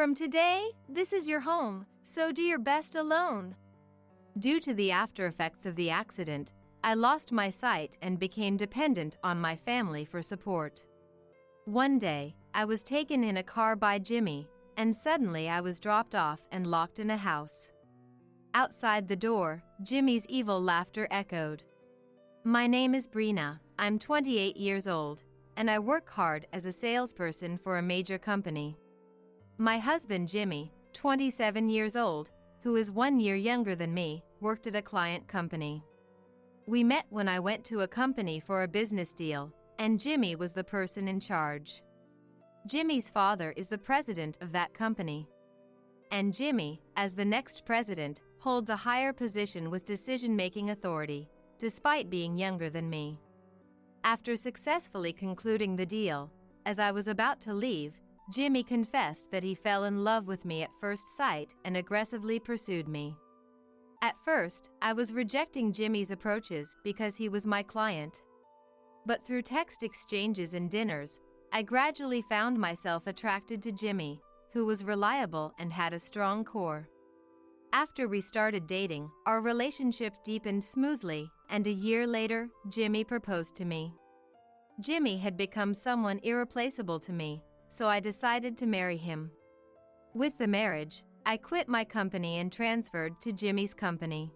From today, this is your home, so do your best alone. Due to the after effects of the accident, I lost my sight and became dependent on my family for support. One day, I was taken in a car by Jimmy, and suddenly I was dropped off and locked in a house. Outside the door, Jimmy's evil laughter echoed. My name is Brina, I'm 28 years old, and I work hard as a salesperson for a major company. My husband Jimmy, 27 years old, who is 1 year younger than me, worked at a client company. We met when I went to a company for a business deal, and Jimmy was the person in charge. Jimmy's father is the president of that company. And Jimmy, as the next president, holds a higher position with decision-making authority, despite being younger than me. After successfully concluding the deal, as I was about to leave, Jimmy confessed that he fell in love with me at first sight and aggressively pursued me. At first, I was rejecting Jimmy's approaches because he was my client. But through text exchanges and dinners, I gradually found myself attracted to Jimmy, who was reliable and had a strong core. After we started dating, our relationship deepened smoothly, and a year later, Jimmy proposed to me. Jimmy had become someone irreplaceable to me, so I decided to marry him. With the marriage, I quit my company and transferred to Jimmy's company.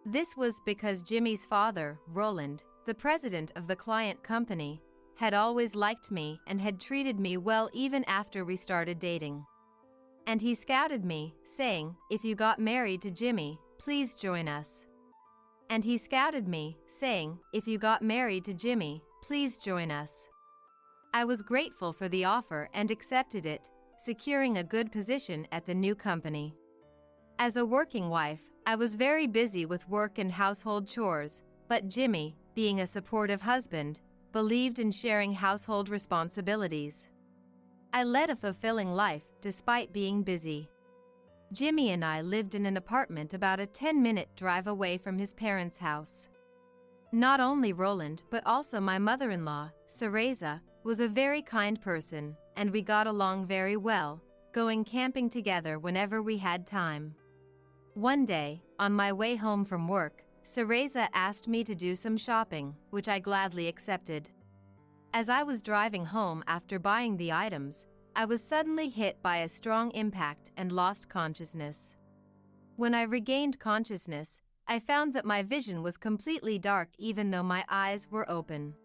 This was because Jimmy's father, Roland, the president of the client company, had always liked me and had treated me well even after we started dating. And he scouted me, saying, "If you got married to Jimmy, please join us." And he scouted me, saying, "If you got married to Jimmy, please join us." I was grateful for the offer and accepted it, securing a good position at the new company. As a working wife, I was very busy with work and household chores, but Jimmy, being a supportive husband, believed in sharing household responsibilities. I led a fulfilling life despite being busy. Jimmy and I lived in an apartment about a 10-minute drive away from his parents' house. Not only Roland but also my mother-in-law, Cereza, was a very kind person, and we got along very well, going camping together whenever we had time. One day, on my way home from work, Cereza asked me to do some shopping, which I gladly accepted. As I was driving home after buying the items, I was suddenly hit by a strong impact and lost consciousness. When I regained consciousness, I found that my vision was completely dark even though my eyes were open.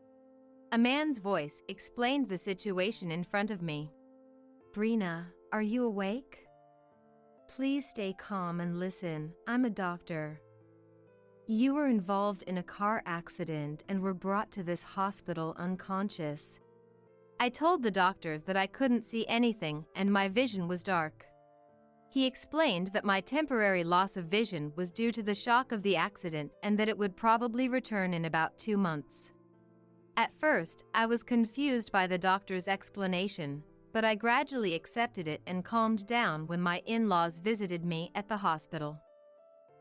A man's voice explained the situation in front of me. "Brina, are you awake? Please stay calm and listen, I'm a doctor. You were involved in a car accident and were brought to this hospital unconscious." I told the doctor that I couldn't see anything and my vision was dark. He explained that my temporary loss of vision was due to the shock of the accident and that it would probably return in about 2 months. At first, I was confused by the doctor's explanation, but I gradually accepted it and calmed down when my in-laws visited me at the hospital.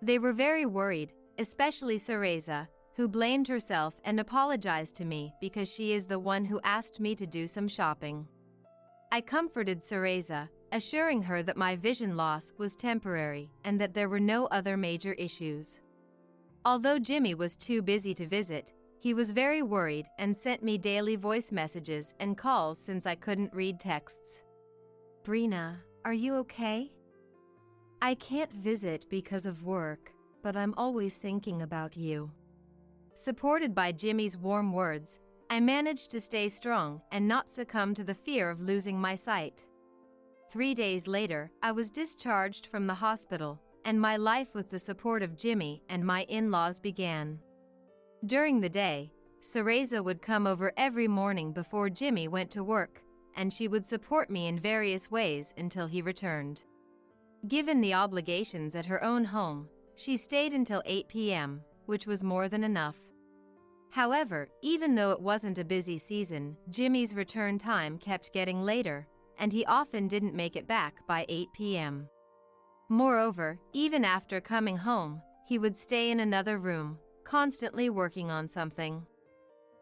They were very worried, especially Cereza, who blamed herself and apologized to me because she is the one who asked me to do some shopping. I comforted Cereza, assuring her that my vision loss was temporary and that there were no other major issues. Although Jimmy was too busy to visit, he was very worried and sent me daily voice messages and calls since I couldn't read texts. "Brina, are you okay? I can't visit because of work, but I'm always thinking about you." Supported by Jimmy's warm words, I managed to stay strong and not succumb to the fear of losing my sight. 3 days later, I was discharged from the hospital, and my life with the support of Jimmy and my in-laws began. During the day, Cereza would come over every morning before Jimmy went to work, and she would support me in various ways until he returned. Given the obligations at her own home, she stayed until 8 p.m., which was more than enough. However, even though it wasn't a busy season, Jimmy's return time kept getting later, and he often didn't make it back by 8 p.m. Moreover, even after coming home, he would stay in another room, constantly working on something.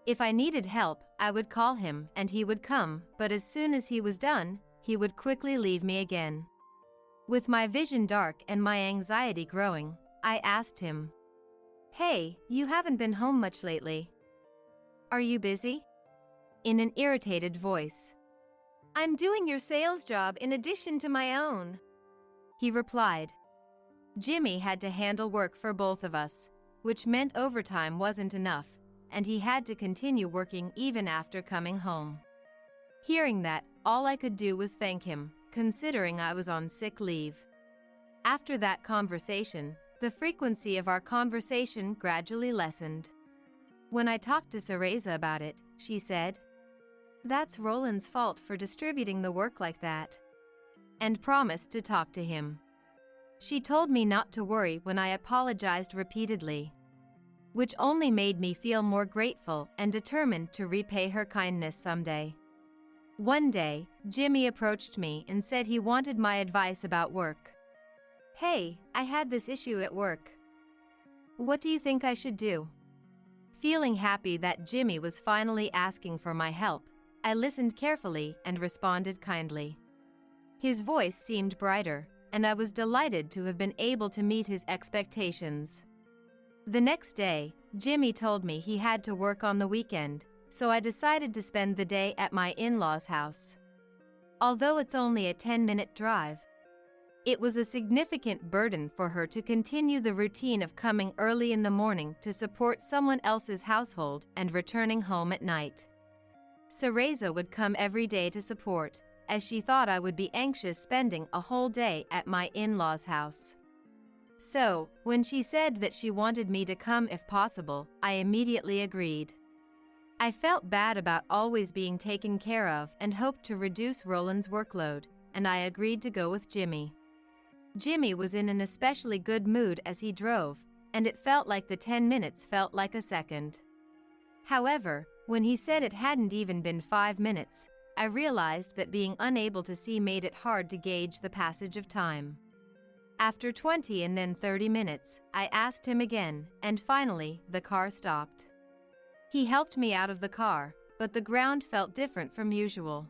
If I needed help, I would call him and he would come, but as soon as he was done, he would quickly leave me again. With my vision dark and my anxiety growing, I asked him, "Hey, you haven't been home much lately. Are you busy?" In an irritated voice. "I'm doing your sales job in addition to my own," he replied. Jimmy had to handle work for both of us, which meant overtime wasn't enough, and he had to continue working even after coming home. Hearing that, all I could do was thank him, considering I was on sick leave. After that conversation, the frequency of our conversation gradually lessened. When I talked to Cereza about it, she said, "That's Roland's fault for distributing the work like that," and promised to talk to him. She told me not to worry when I apologized repeatedly, which only made me feel more grateful and determined to repay her kindness someday. One day, Jimmy approached me and said he wanted my advice about work. "Hey, I had this issue at work. What do you think I should do?" Feeling happy that Jimmy was finally asking for my help, I listened carefully and responded kindly. His voice seemed brighter, and I was delighted to have been able to meet his expectations. The next day, Jimmy told me he had to work on the weekend, so I decided to spend the day at my in-laws' house. Although it's only a 10-minute drive, it was a significant burden for her to continue the routine of coming early in the morning to support someone else's household and returning home at night. Cereza would come every day to support, as she thought I would be anxious spending a whole day at my in-laws' house. So, when she said that she wanted me to come if possible, I immediately agreed. I felt bad about always being taken care of and hoped to reduce Roland's workload, and I agreed to go with Jimmy. Jimmy was in an especially good mood as he drove, and it felt like the 10 minutes felt like a second. However, when he said it hadn't even been 5 minutes, I realized that being unable to see made it hard to gauge the passage of time. After 20 and then 30 minutes, I asked him again, and finally, the car stopped. He helped me out of the car, but the ground felt different from usual.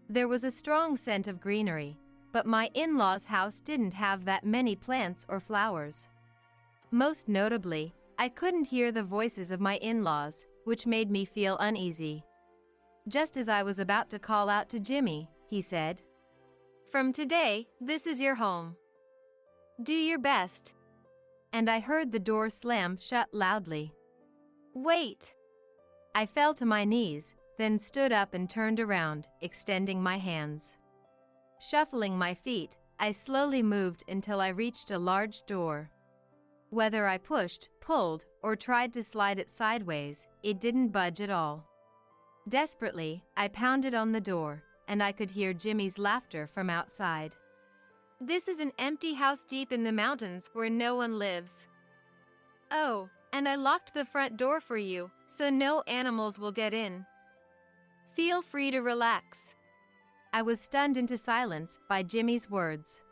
There was a strong scent of greenery, but my in-laws' house didn't have that many plants or flowers. Most notably, I couldn't hear the voices of my in-laws, which made me feel uneasy. Just as I was about to call out to Jimmy, he said, "From today, this is your home. Do your best." And I heard the door slam shut loudly. "Wait!" I fell to my knees, then stood up and turned around, extending my hands. Shuffling my feet, I slowly moved until I reached a large door. Whether I pushed, pulled, or tried to slide it sideways, it didn't budge at all. Desperately, I pounded on the door, and I could hear Jimmy's laughter from outside. "This is an empty house deep in the mountains where no one lives. Oh, and I locked the front door for you, so no animals will get in. Feel free to relax." I was stunned into silence by Jimmy's words.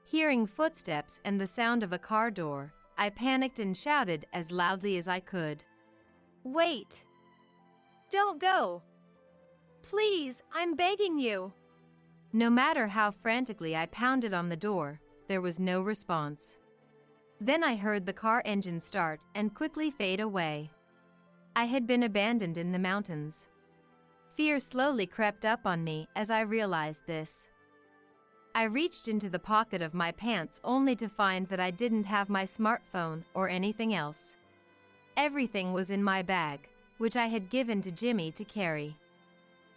Hearing footsteps and the sound of a car door, I panicked and shouted as loudly as I could. "Wait! Don't go! Please, I'm begging you!" No matter how frantically I pounded on the door, there was no response. Then I heard the car engine start and quickly fade away. I had been abandoned in the mountains. Fear slowly crept up on me as I realized this. I reached into the pocket of my pants only to find that I didn't have my smartphone or anything else. Everything was in my bag, which I had given to Jimmy to carry.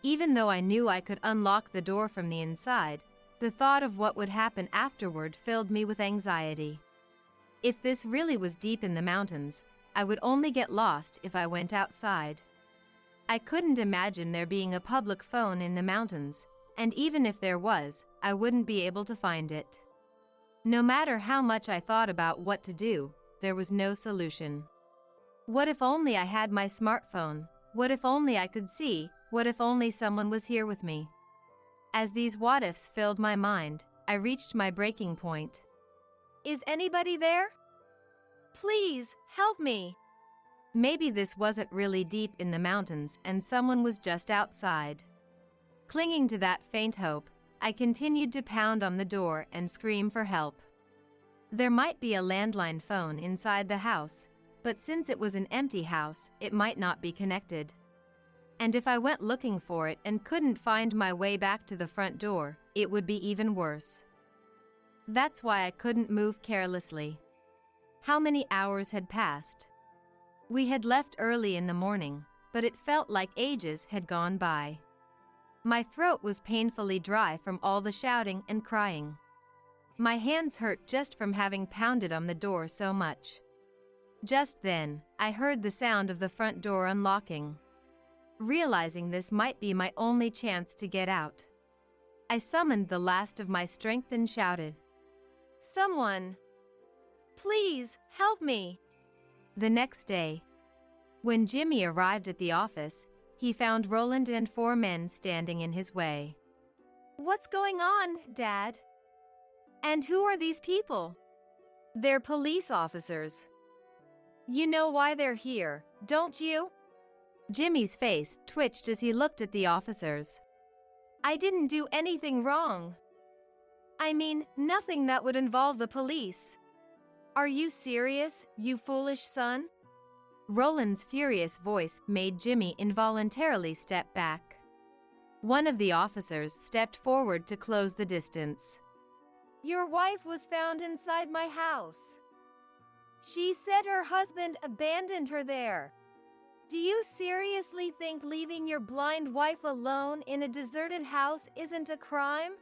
Even though I knew I could unlock the door from the inside, the thought of what would happen afterward filled me with anxiety. If this really was deep in the mountains, I would only get lost if I went outside. I couldn't imagine there being a public phone in the mountains, and even if there was, I wouldn't be able to find it. No matter how much I thought about what to do, there was no solution. What if only I had my smartphone? What if only I could see? What if only someone was here with me? As these what-ifs filled my mind, I reached my breaking point. "Is anybody there? Please, help me!" Maybe this wasn't really deep in the mountains and someone was just outside. Clinging to that faint hope, I continued to pound on the door and scream for help. There might be a landline phone inside the house, but since it was an empty house, it might not be connected. And if I went looking for it and couldn't find my way back to the front door, it would be even worse. That's why I couldn't move carelessly. How many hours had passed? We had left early in the morning, but it felt like ages had gone by. My throat was painfully dry from all the shouting and crying. My hands hurt just from having pounded on the door so much. Just then, I heard the sound of the front door unlocking. Realizing this might be my only chance to get out, I summoned the last of my strength and shouted, "Someone! Please, help me!" The next day, when Jimmy arrived at the office, he found Roland and 4 men standing in his way. "What's going on, Dad? And who are these people?" "They're police officers." "You know why they're here, don't you?" Jimmy's face twitched as he looked at the officers. "I didn't do anything wrong. I mean, nothing that would involve the police." "Are you serious, you foolish son?" Roland's furious voice made Jimmy involuntarily step back. One of the officers stepped forward to close the distance. "Your wife was found inside my house. She said her husband abandoned her there. Do you seriously think leaving your blind wife alone in a deserted house isn't a crime?"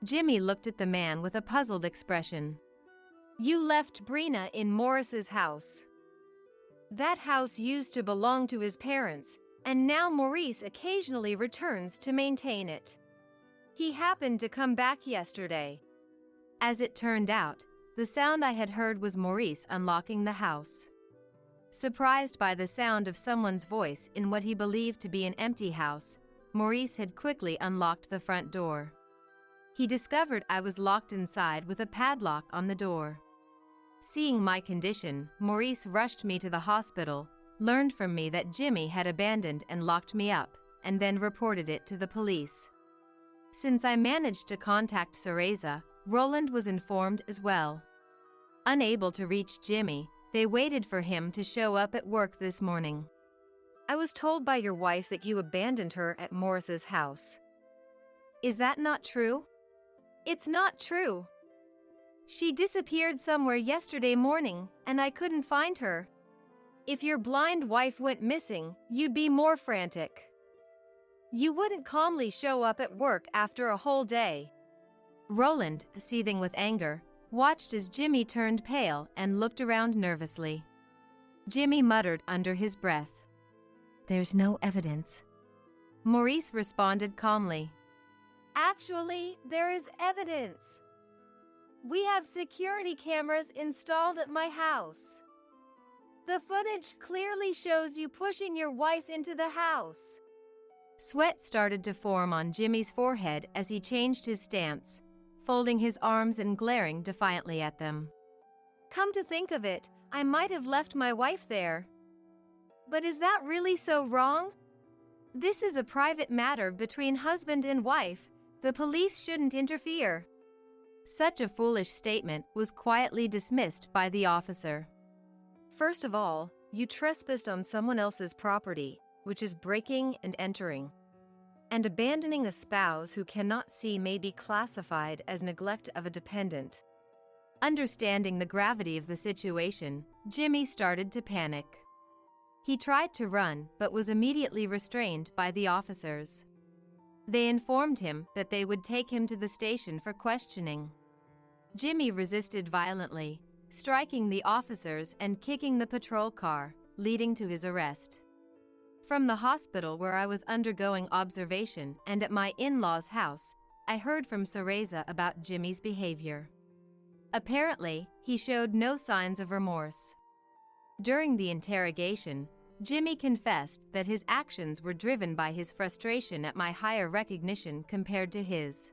Jimmy looked at the man with a puzzled expression. "You left Brina in Morris's house. That house used to belong to his parents, and now Maurice occasionally returns to maintain it. He happened to come back yesterday." As it turned out, the sound I had heard was Maurice unlocking the house. Surprised by the sound of someone's voice in what he believed to be an empty house, Maurice had quickly unlocked the front door. He discovered I was locked inside with a padlock on the door. Seeing my condition, Maurice rushed me to the hospital, learned from me that Jimmy had abandoned and locked me up, and then reported it to the police. Since I managed to contact Cereza, Roland was informed as well. Unable to reach Jimmy, they waited for him to show up at work this morning. "I was told by your wife that you abandoned her at Morris's house. Is that not true?" "It's not true. She disappeared somewhere yesterday morning, and I couldn't find her. If your blind wife went missing, you'd be more frantic. You wouldn't calmly show up at work after a whole day." Roland, seething with anger, watched as Jimmy turned pale and looked around nervously. Jimmy muttered under his breath, "There's no evidence." Maurice responded calmly, "Actually, there is evidence. We have security cameras installed at my house. The footage clearly shows you pushing your wife into the house." Sweat started to form on Jimmy's forehead as he changed his stance, folding his arms and glaring defiantly at them. "Come to think of it, I might have left my wife there. But is that really so wrong? This is a private matter between husband and wife. The police shouldn't interfere." Such a foolish statement was quietly dismissed by the officer. "First of all, you trespassed on someone else's property, which is breaking and entering. And abandoning a spouse who cannot see may be classified as neglect of a dependent." Understanding the gravity of the situation, Jimmy started to panic. He tried to run but was immediately restrained by the officers. They informed him that they would take him to the station for questioning. Jimmy resisted violently, striking the officers and kicking the patrol car, leading to his arrest. From the hospital where I was undergoing observation and at my in-laws' house, I heard from Cereza about Jimmy's behavior. Apparently, he showed no signs of remorse. During the interrogation, Jimmy confessed that his actions were driven by his frustration at my higher recognition compared to his.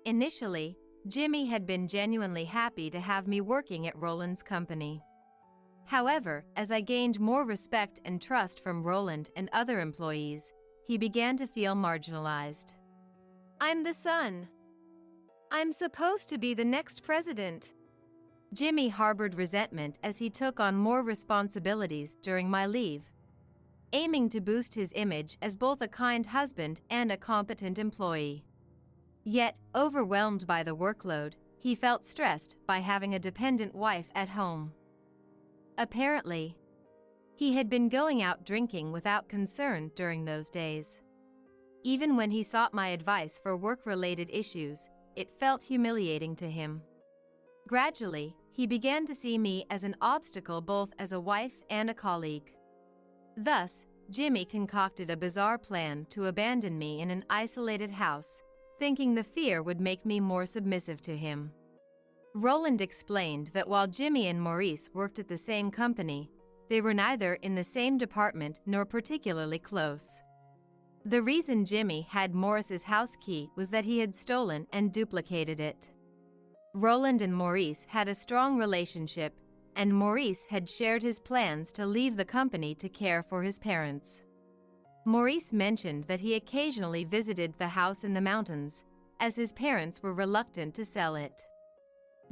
Initially, Jimmy had been genuinely happy to have me working at Roland's company. However, as I gained more respect and trust from Roland and other employees, he began to feel marginalized. "I'm the son. I'm supposed to be the next president." Jimmy harbored resentment as he took on more responsibilities during my leave, aiming to boost his image as both a kind husband and a competent employee. Yet, overwhelmed by the workload, he felt stressed by having a dependent wife at home. Apparently, he had been going out drinking without concern during those days. Even when he sought my advice for work-related issues, it felt humiliating to him. Gradually, he began to see me as an obstacle both as a wife and a colleague. Thus, Jimmy concocted a bizarre plan to abandon me in an isolated house, thinking the fear would make me more submissive to him. Roland explained that while Jimmy and Maurice worked at the same company, they were neither in the same department nor particularly close. The reason Jimmy had Maurice's house key was that he had stolen and duplicated it. Roland and Maurice had a strong relationship, and Maurice had shared his plans to leave the company to care for his parents. Maurice mentioned that he occasionally visited the house in the mountains, as his parents were reluctant to sell it.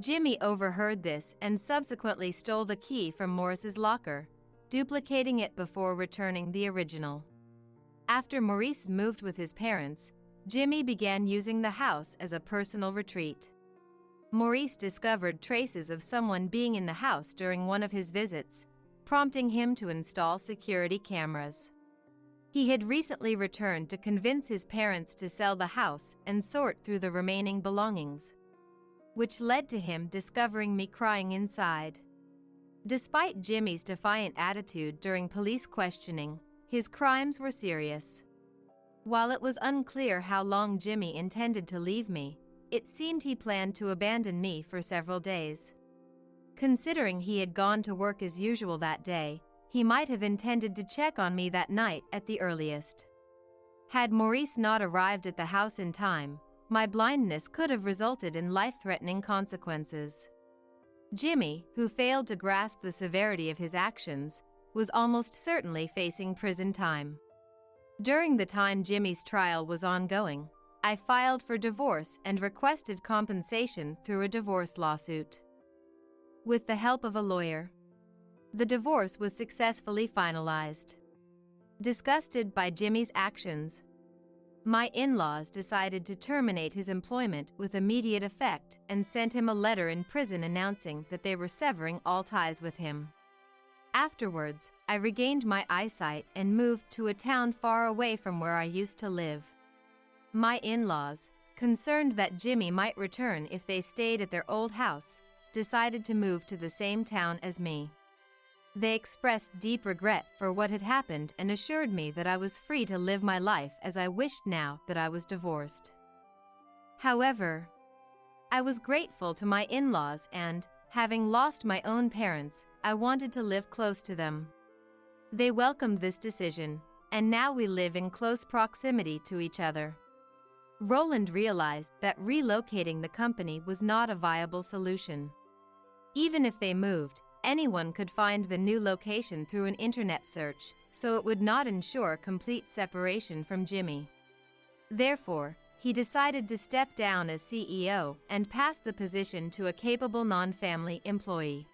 Jimmy overheard this and subsequently stole the key from Maurice's locker, duplicating it before returning the original. After Maurice moved with his parents, Jimmy began using the house as a personal retreat. Maurice discovered traces of someone being in the house during one of his visits, prompting him to install security cameras. He had recently returned to convince his parents to sell the house and sort through the remaining belongings, which led to him discovering me crying inside. Despite Jimmy's defiant attitude during police questioning, his crimes were serious. While it was unclear how long Jimmy intended to leave me, it seemed he planned to abandon me for several days. Considering he had gone to work as usual that day, he might have intended to check on me that night at the earliest. Had Maurice not arrived at the house in time, my blindness could have resulted in life-threatening consequences. Jimmy, who failed to grasp the severity of his actions, was almost certainly facing prison time. During the time Jimmy's trial was ongoing, I filed for divorce and requested compensation through a divorce lawsuit. With the help of a lawyer, the divorce was successfully finalized. Disgusted by Jimmy's actions, my in-laws decided to terminate his employment with immediate effect and sent him a letter in prison announcing that they were severing all ties with him. Afterwards, I regained my eyesight and moved to a town far away from where I used to live. My in-laws, concerned that Jimmy might return if they stayed at their old house, decided to move to the same town as me. They expressed deep regret for what had happened and assured me that I was free to live my life as I wished now that I was divorced. However, I was grateful to my in-laws and, having lost my own parents, I wanted to live close to them. They welcomed this decision, and now we live in close proximity to each other. Roland realized that relocating the company was not a viable solution. Even if they moved, anyone could find the new location through an internet search, so it would not ensure complete separation from Jimmy. Therefore, he decided to step down as CEO and pass the position to a capable non-family employee.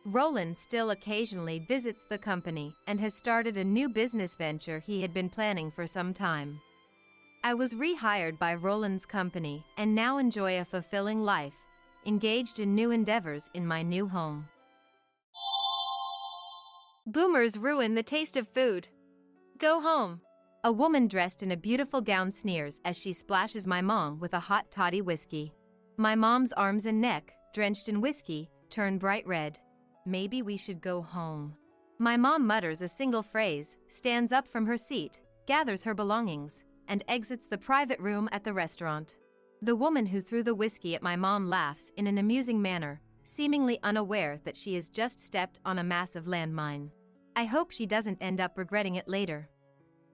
Roland still occasionally visits the company and has started a new business venture he had been planning for some time. I was rehired by Roland's company and now enjoy a fulfilling life, engaged in new endeavors in my new home. Boomers ruin the taste of food. Go home. A woman dressed in a beautiful gown sneers as she splashes my mom with a hot toddy whiskey. My mom's arms and neck, drenched in whiskey, turn bright red. Maybe we should go home. My mom mutters a single phrase, stands up from her seat, gathers her belongings, and exits the private room at the restaurant. The woman who threw the whiskey at my mom laughs in an amusing manner, seemingly unaware that she has just stepped on a massive landmine. I hope she doesn't end up regretting it later.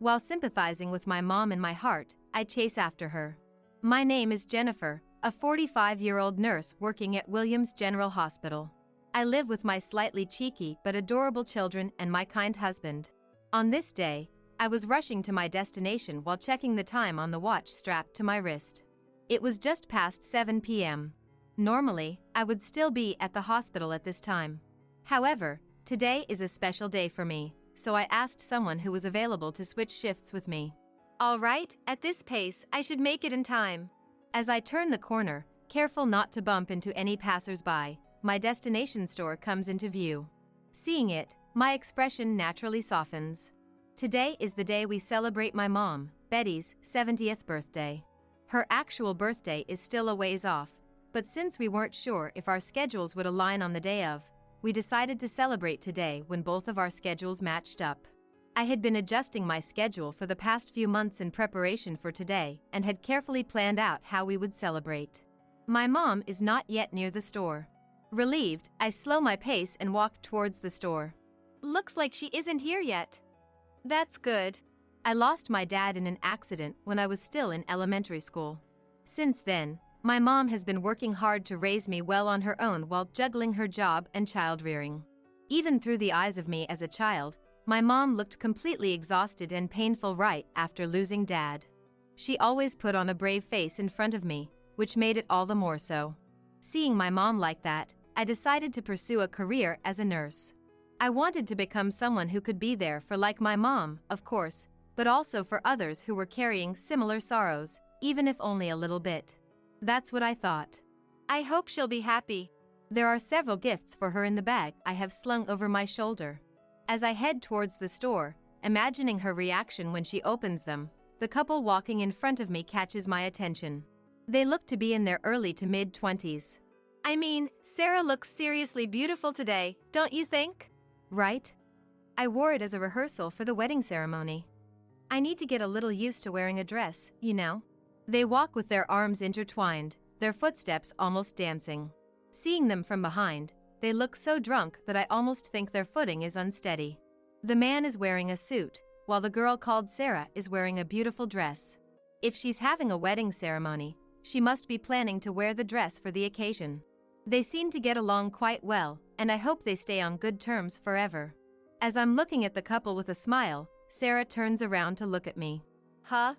While sympathizing with my mom in my heart, I chase after her. My name is Jennifer, a 45-year-old nurse working at Williams General Hospital. I live with my slightly cheeky but adorable children and my kind husband. On this day, I I was rushing to my destination while checking the time on the watch strapped to my wrist. It was just past 7 p.m. Normally, I would still be at the hospital at this time. However, today is a special day for me, so I asked someone who was available to switch shifts with me. All right, at this pace, I should make it in time. As I turn the corner, careful not to bump into any passers-by, my destination store comes into view. Seeing it, my expression naturally softens. Today is the day we celebrate my mom, Betty's 70th birthday. Her actual birthday is still a ways off, but since we weren't sure if our schedules would align on the day of, we decided to celebrate today when both of our schedules matched up. I had been adjusting my schedule for the past few months in preparation for today and had carefully planned out how we would celebrate. My mom is not yet near the store. Relieved, I slow my pace and walk towards the store. Looks like she isn't here yet. That's good. I lost my dad in an accident when I was still in elementary school. Since then, my mom has been working hard to raise me well on her own while juggling her job and child-rearing. Even through the eyes of me as a child, my mom looked completely exhausted and painful right after losing dad. She always put on a brave face in front of me, which made it all the more so. Seeing my mom like that, I decided to pursue a career as a nurse. I wanted to become someone who could be there for like my mom, of course, but also for others who were carrying similar sorrows, even if only a little bit. That's what I thought. I hope she'll be happy. There are several gifts for her in the bag I have slung over my shoulder. As I head towards the store, imagining her reaction when she opens them, the couple walking in front of me catches my attention. They look to be in their early to mid-20s. I mean, Sarah looks seriously beautiful today, don't you think? Right? I wore it as a rehearsal for the wedding ceremony. I need to get a little used to wearing a dress, you know? They walk with their arms intertwined, their footsteps almost dancing. Seeing them from behind, they look so drunk that I almost think their footing is unsteady. The man is wearing a suit, while the girl called Sarah is wearing a beautiful dress. If she's having a wedding ceremony, she must be planning to wear the dress for the occasion. They seem to get along quite well, and I hope they stay on good terms forever. As I'm looking at the couple with a smile, Sarah turns around to look at me. Huh?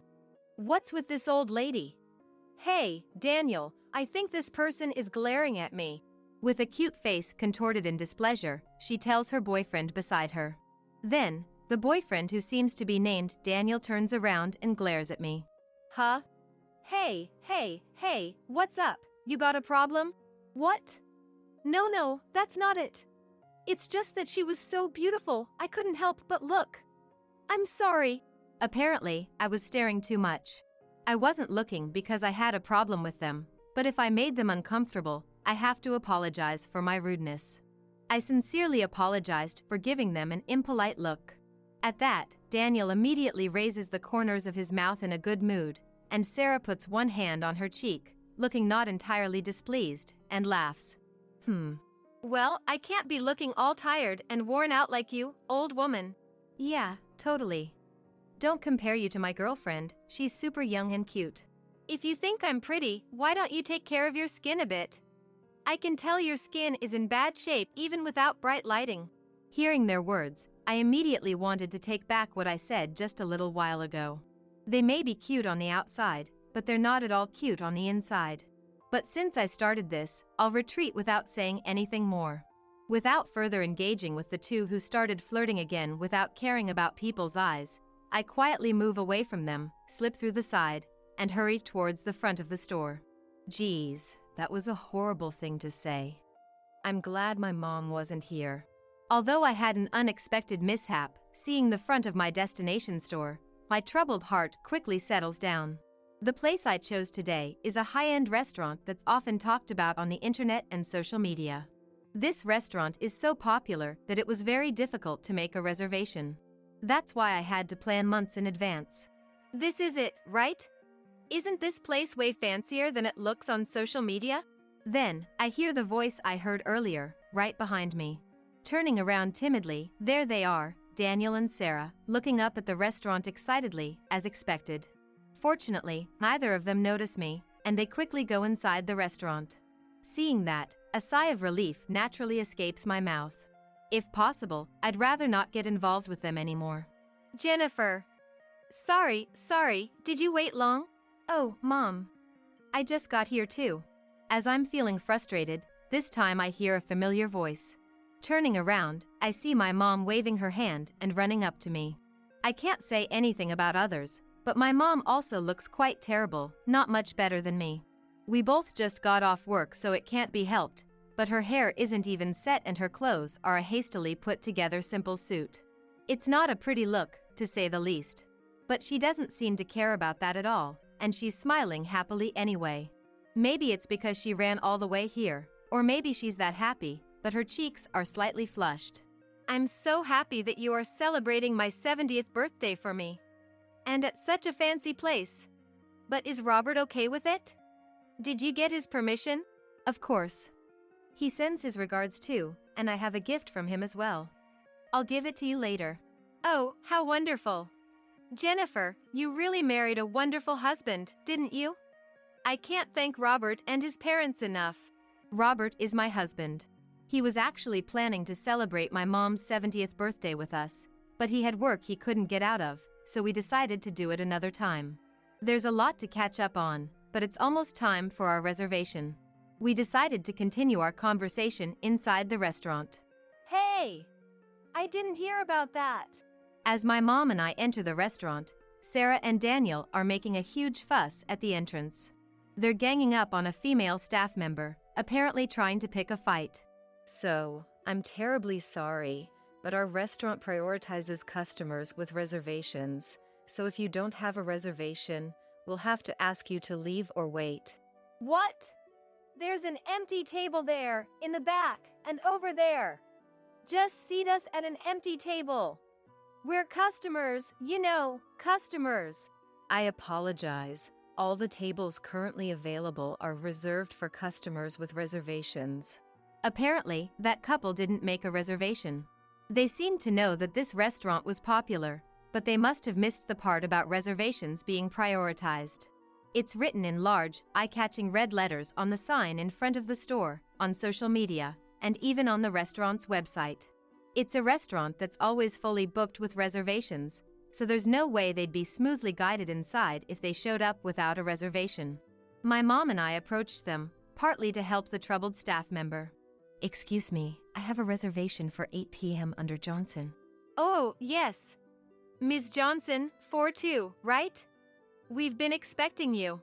What's with this old lady? Hey, Daniel, I think this person is glaring at me. With a cute face contorted in displeasure, she tells her boyfriend beside her. Then, the boyfriend who seems to be named Daniel turns around and glares at me. Huh? Hey, what's up? You got a problem? What? No, that's not it. It's just that she was so beautiful, I couldn't help but look. I'm sorry. Apparently, I was staring too much. I wasn't looking because I had a problem with them, but if I made them uncomfortable, I have to apologize for my rudeness. I sincerely apologized for giving them an impolite look. At that, Daniel immediately raises the corners of his mouth in a good mood, and Sarah puts one hand on her cheek, looking not entirely displeased, and laughs. Well, I can't be looking all tired and worn out like you, old woman. Yeah, totally. Don't compare you to my girlfriend, she's super young and cute. If you think I'm pretty, why don't you take care of your skin a bit? I can tell your skin is in bad shape even without bright lighting. Hearing their words, I immediately wanted to take back what I said just a little while ago. They may be cute on the outside, but they're not at all cute on the inside. But since I started this, I'll retreat without saying anything more. Without further engaging with the two who started flirting again without caring about people's eyes, I quietly move away from them, slip through the side, and hurry towards the front of the store. Geez, that was a horrible thing to say. I'm glad my mom wasn't here. Although I had an unexpected mishap, seeing the front of my destination store, my troubled heart quickly settles down. The place I chose today is a high-end restaurant that's often talked about on the internet and social media. This restaurant is so popular that it was very difficult to make a reservation. That's why I had to plan months in advance. This is it, right? Isn't this place way fancier than it looks on social media? Then, I hear the voice I heard earlier, right behind me. Turning around timidly, there they are, Daniel and Sarah, looking up at the restaurant excitedly, as expected. Fortunately, neither of them notice me, and they quickly go inside the restaurant. Seeing that, a sigh of relief naturally escapes my mouth. If possible, I'd rather not get involved with them anymore. Jennifer, Sorry, did you wait long? Oh, Mom. I just got here too. As I'm feeling frustrated, this time I hear a familiar voice. Turning around, I see my mom waving her hand and running up to me. I can't say anything about others, but my mom also looks quite terrible, not much better than me. We both just got off work, so it can't be helped, but her hair isn't even set and her clothes are a hastily put together simple suit. It's not a pretty look, to say the least. But she doesn't seem to care about that at all, and she's smiling happily anyway. Maybe it's because she ran all the way here, or maybe she's that happy, but her cheeks are slightly flushed. I'm so happy that you are celebrating my 70th birthday for me. And at such a fancy place. But is Robert okay with it? Did you get his permission? Of course. He sends his regards too, and I have a gift from him as well. I'll give it to you later. Oh, how wonderful. Jennifer, you really married a wonderful husband, didn't you? I can't thank Robert and his parents enough. Robert is my husband. He was actually planning to celebrate my mom's 70th birthday with us, but he had work he couldn't get out of, so we decided to do it another time. There's a lot to catch up on, but it's almost time for our reservation. We decided to continue our conversation inside the restaurant. Hey! I didn't hear about that. As my mom and I enter the restaurant, Sarah and Daniel are making a huge fuss at the entrance. They're ganging up on a female staff member, apparently trying to pick a fight. So, I'm terribly sorry, but our restaurant prioritizes customers with reservations, so if you don't have a reservation, we'll have to ask you to leave or wait. What? There's an empty table there, in the back, and over there. Just seat us at an empty table. We're customers, customers. I apologize. All the tables currently available are reserved for customers with reservations. Apparently, that couple didn't make a reservation. They seemed to know that this restaurant was popular, but they must have missed the part about reservations being prioritized. It's written in large, eye-catching red letters on the sign in front of the store, on social media, and even on the restaurant's website. It's a restaurant that's always fully booked with reservations, so there's no way they'd be smoothly guided inside if they showed up without a reservation. My mom and I approached them, partly to help the troubled staff member. Excuse me, I have a reservation for 8 p.m. under Johnson. Oh, yes. Ms. Johnson, 4-2, right? We've been expecting you.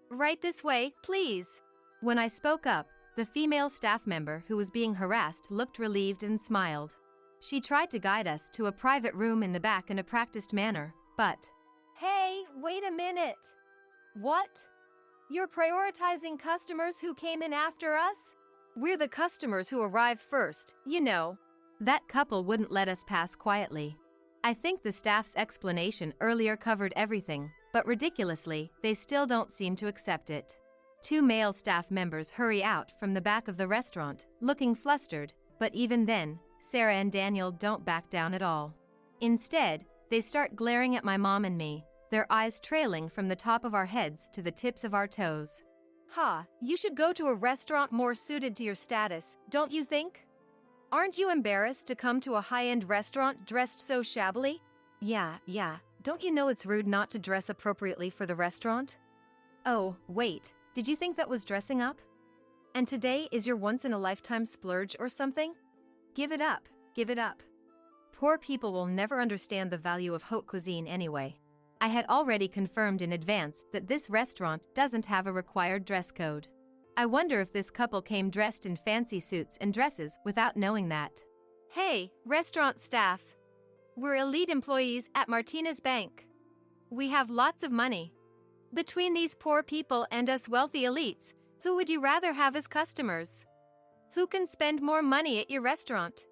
Right this way, please. When I spoke up, the female staff member who was being harassed looked relieved and smiled. She tried to guide us to a private room in the back in a practiced manner, but... Hey, wait a minute. What? You're prioritizing customers who came in after us? We're the customers who arrived first, That couple wouldn't let us pass quietly. I think the staff's explanation earlier covered everything, but ridiculously, they still don't seem to accept it. 2 male staff members hurry out from the back of the restaurant, looking flustered, but even then, Sarah and Daniel don't back down at all. Instead, they start glaring at my mom and me, their eyes trailing from the top of our heads to the tips of our toes. You should go to a restaurant more suited to your status, don't you think? Aren't you embarrassed to come to a high-end restaurant dressed so shabbily? Yeah, don't you know it's rude not to dress appropriately for the restaurant? Oh, wait, did you think that was dressing up? And today is your once-in-a-lifetime splurge or something? Give it up. Poor people will never understand the value of haute cuisine anyway. I had already confirmed in advance that this restaurant doesn't have a required dress code. I wonder if this couple came dressed in fancy suits and dresses without knowing that. Hey, restaurant staff. We're elite employees at Martinez Bank. We have lots of money. Between these poor people and us wealthy elites, who would you rather have as customers? Who can spend more money at your restaurant?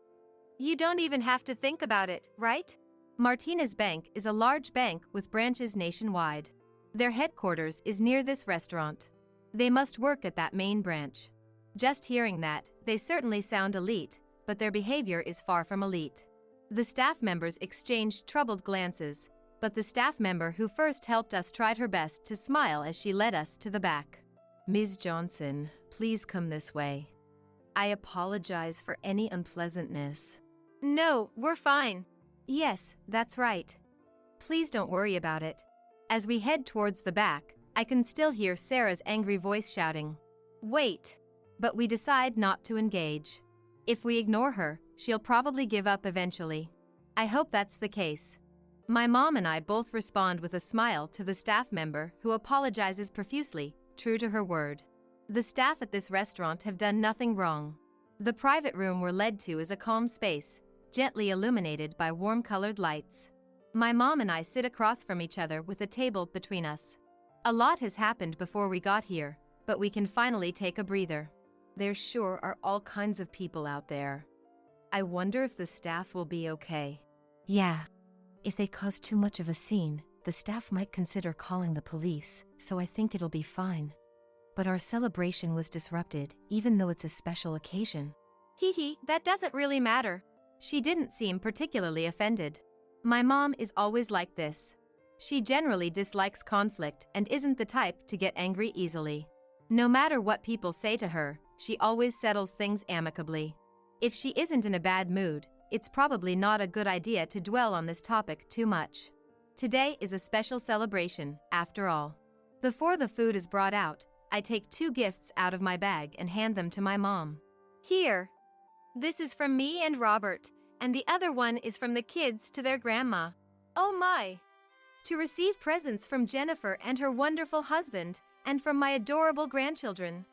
You don't even have to think about it, right? Martinez Bank is a large bank with branches nationwide. Their headquarters is near this restaurant. They must work at that main branch. Just hearing that, they certainly sound elite, but their behavior is far from elite. The staff members exchanged troubled glances, but the staff member who first helped us tried her best to smile as she led us to the back. Ms. Johnson, please come this way. I apologize for any unpleasantness. No, we're fine. Yes, that's right. please don't worry about it. As we head towards the back, I can still hear Sarah's angry voice shouting, "Wait!" But we decide not to engage. If we ignore her, she'll probably give up eventually. I hope that's the case. My mom and I both respond with a smile to the staff member who apologizes profusely, true to her word. The staff at this restaurant have done nothing wrong. The private room we're led to is a calm space, gently illuminated by warm-colored lights. My mom and I sit across from each other with a table between us. A lot has happened before we got here, but we can finally take a breather. There sure are all kinds of people out there. I wonder if the staff will be okay. Yeah. If they cause too much of a scene, the staff might consider calling the police, so I think it'll be fine. But our celebration was disrupted, even though it's a special occasion. Hee, that doesn't really matter. She didn't seem particularly offended. My mom is always like this. She generally dislikes conflict and isn't the type to get angry easily. No matter what people say to her, she always settles things amicably. If she isn't in a bad mood, it's probably not a good idea to dwell on this topic too much. Today is a special celebration, after all. Before the food is brought out, I take 2 gifts out of my bag and hand them to my mom. Here. This is from me and Robert, and the other one is from the kids to their grandma. Oh my! To receive presents from Jennifer and her wonderful husband, and from my adorable grandchildren.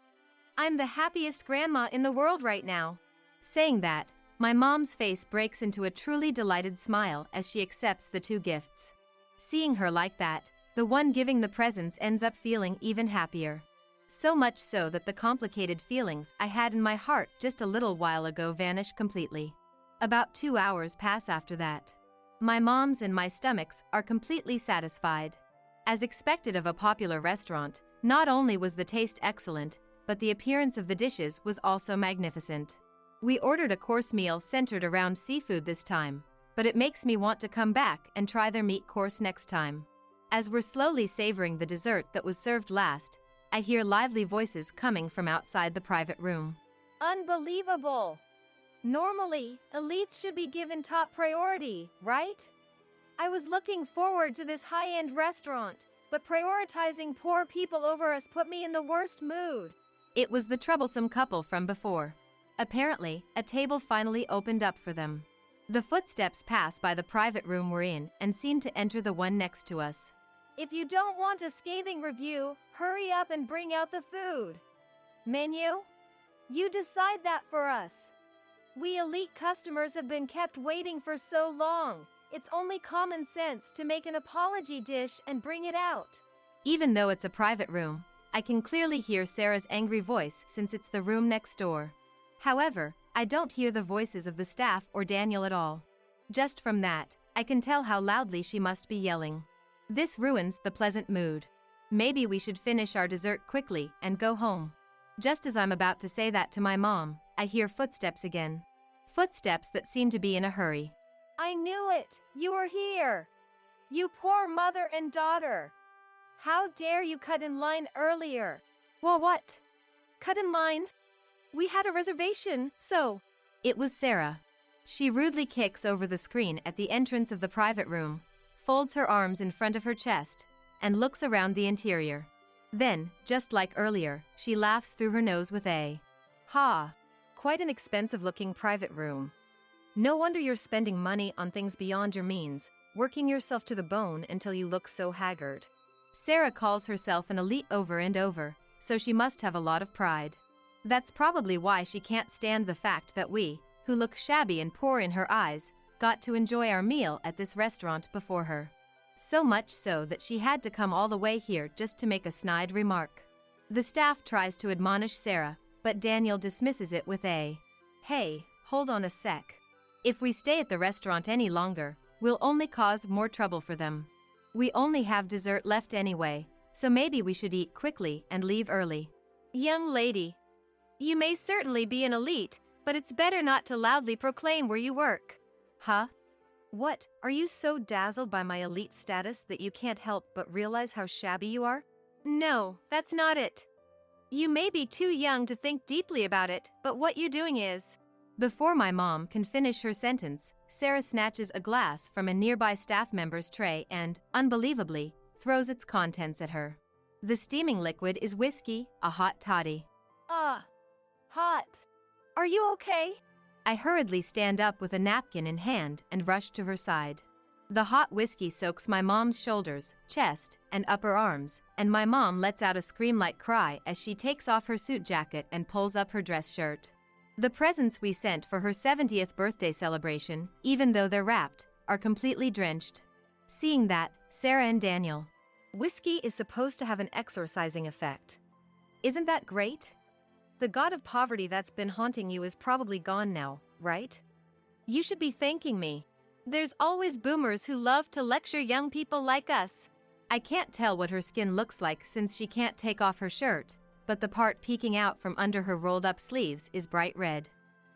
I'm the happiest grandma in the world right now. Saying that, my mom's face breaks into a truly delighted smile as she accepts the 2 gifts. Seeing her like that, the one giving the presents ends up feeling even happier. So much so that the complicated feelings I had in my heart just a little while ago vanish completely. About 2 hours pass after that. My mom's and my stomachs are completely satisfied. As expected of a popular restaurant, not only was the taste excellent, but the appearance of the dishes was also magnificent. We ordered a course meal centered around seafood this time, but it makes me want to come back and try their meat course next time. As we're slowly savoring the dessert that was served last, I hear lively voices coming from outside the private room. Unbelievable! Normally, elites should be given top priority, right? I was looking forward to this high-end restaurant, but prioritizing poor people over us put me in the worst mood. It was the troublesome couple from before. Apparently, a table finally opened up for them. The footsteps pass by the private room we're in and seem to enter the one next to us. If you don't want a scathing review, hurry up and bring out the food. Menu? You decide that for us. We elite customers have been kept waiting for so long. It's only common sense to make an apology dish and bring it out. Even though it's a private room, I can clearly hear Sarah's angry voice since it's the room next door. However, I don't hear the voices of the staff or Daniel at all. Just from that, I can tell how loudly she must be yelling. This ruins the pleasant mood. Maybe we should finish our dessert quickly and go home. Just as I'm about to say that to my mom, I hear footsteps again. Footsteps that seem to be in a hurry. I knew it! You were here! You poor mother and daughter! How dare you cut in line earlier? Well, what? Cut in line? We had a reservation, so... It was Sarah. She rudely kicks over the screen at the entrance of the private room, folds her arms in front of her chest, and looks around the interior. Then, just like earlier, she laughs through her nose with a ha! Quite an expensive-looking private room. No wonder you're spending money on things beyond your means, working yourself to the bone until you look so haggard. Sarah calls herself an elite over and over, so she must have a lot of pride. That's probably why she can't stand the fact that we, who look shabby and poor in her eyes, got to enjoy our meal at this restaurant before her. So much so that she had to come all the way here just to make a snide remark. The staff tries to admonish Sarah, but Daniel dismisses it with a, "Hey, hold on a sec. If we stay at the restaurant any longer, we'll only cause more trouble for them. We only have dessert left anyway, so maybe we should eat quickly and leave early." Young lady, you may certainly be an elite, but it's better not to loudly proclaim where you work. Huh? What, are you so dazzled by my elite status that you can't help but realize how shabby you are? No, that's not it. You may be too young to think deeply about it, but what you're doing is... Before my mom can finish her sentence, Sarah snatches a glass from a nearby staff member's tray and, unbelievably, throws its contents at her. The steaming liquid is whiskey, a hot toddy. Hot. Are you okay? I hurriedly stand up with a napkin in hand and rush to her side. The hot whiskey soaks my mom's shoulders, chest, and upper arms, and my mom lets out a scream-like cry as she takes off her suit jacket and pulls up her dress shirt. The presents we sent for her 70th birthday celebration, even though they're wrapped, are completely drenched. Seeing that, Sarah and Daniel. Whiskey is supposed to have an exorcising effect. Isn't that great? The god of poverty that's been haunting you is probably gone now, right? You should be thanking me. There's always boomers who love to lecture young people like us. I can't tell what her skin looks like since she can't take off her shirt, but the part peeking out from under her rolled-up sleeves is bright red.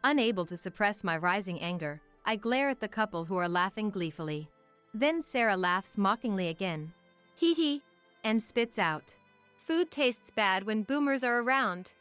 Unable to suppress my rising anger, I glare at the couple who are laughing gleefully. Then Sarah laughs mockingly again. Hee hee, and spits out. Food tastes bad when boomers are around.